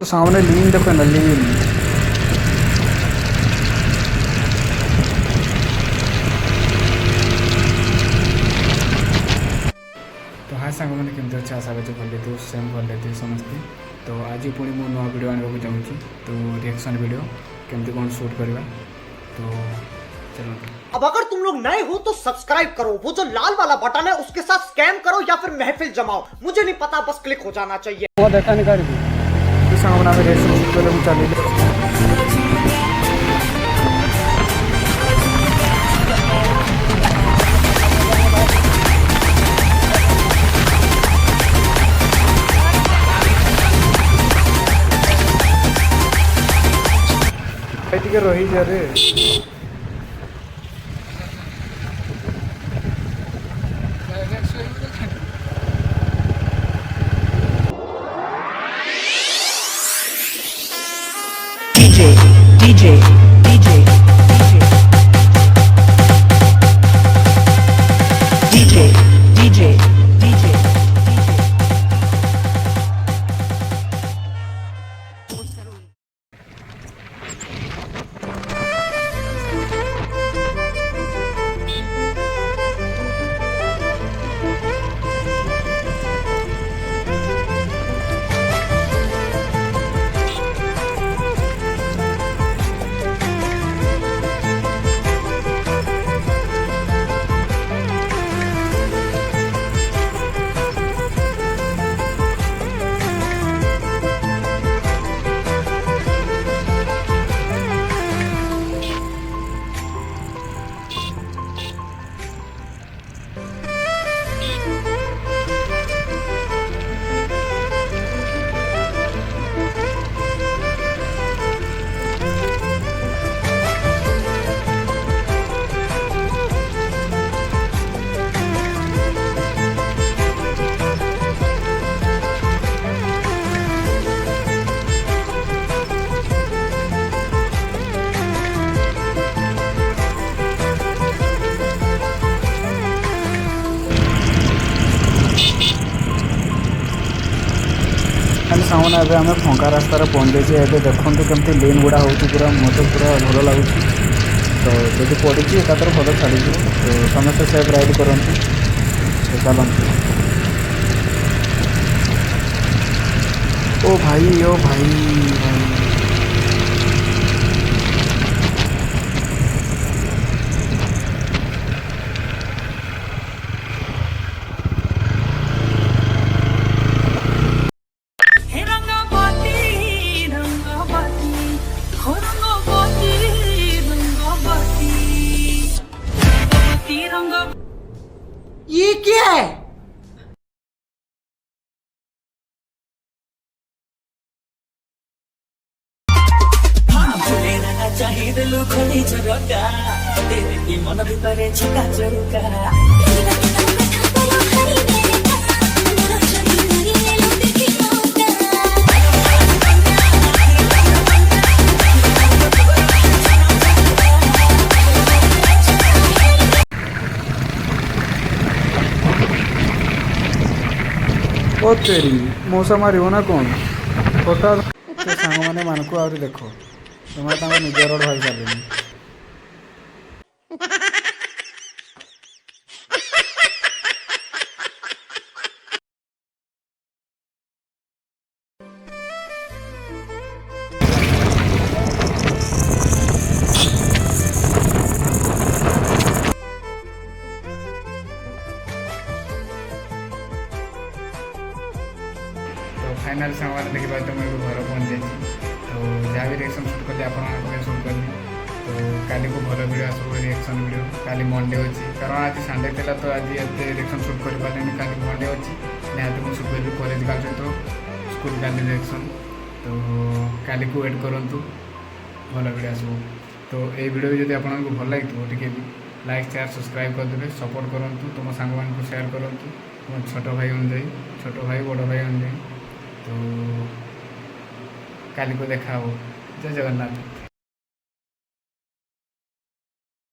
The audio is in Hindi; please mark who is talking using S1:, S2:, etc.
S1: तो सामने लीन देखो ना लीन। तो हाँ सांग मैंने केमती अच्छे आशा करते भल लेते सेम भल लेते समस्ते। तो आज पुणी मो नुआ वीडियो आने को चाहूँगी। तो रिएक्शन वीडियो केमती कौन शूट करवा। तो चलो
S2: अब अगर तुम लोग नए हो तो सब्सक्राइब करो, वो जो लाल वाला बटन है उसके साथ स्कैम करो या फिर महफिल जमाओ, मुझे नहीं पता, बस क्लिक हो जाना चाहिए।
S1: वो देखा नहीं कर सांग मैंने रिएक्शन शूट कर चलिए। ଟିକେ ରହିଯା ରେ।
S3: DJ DJ DJ DJ DJ DJ
S1: सामने एवं आम फंका रास्तार पहुँचे देखते केमती लेन गुड़ा हो पूरा मत पूरा भल लगुच। तो जब पड़ी एकातर भल छाड़ी तो समस्त सेफ राइड करती। तो चलती ओ भाई।
S2: ये क्या है?
S3: चाहिए लुखनी झरका तेरे की मन भीतर छिका चरुका
S1: ओ तेरी मौसा मार ना कौन छोटा सांग मैंने मान को आहरी देख तुम्हें निजर भाई सारे। फाइनाल सामान देखा तो मुझे घर पहुँच जाए। तो जहाँ भी रिएक्शन शूट करते आप शूट करनी। तो काली को भल वीडियो आसो रिएक्शन वीडियो काली मंडे अच्छी कारण आज संडे था तो आज एत रिएक्शन शूट कर पारे काली मंडे अच्छी निहत मुझे शूट करी कॉलेज का तो स्कूल काली रिएक्शन। तो काली को वेट करूँ भल वीडियो आसो। तो ये वीडियो भी जब आपको भल लगे टे लाइक शेयर सब्सक्राइब करदे सपोर्ट करूँ तुम सांग मान शेयर करूँ तुम छोट भाई अनुजाई छोट भाई बड़ भाई अनुजाई। तो काली को देखा हो। जय जगन्नाथ।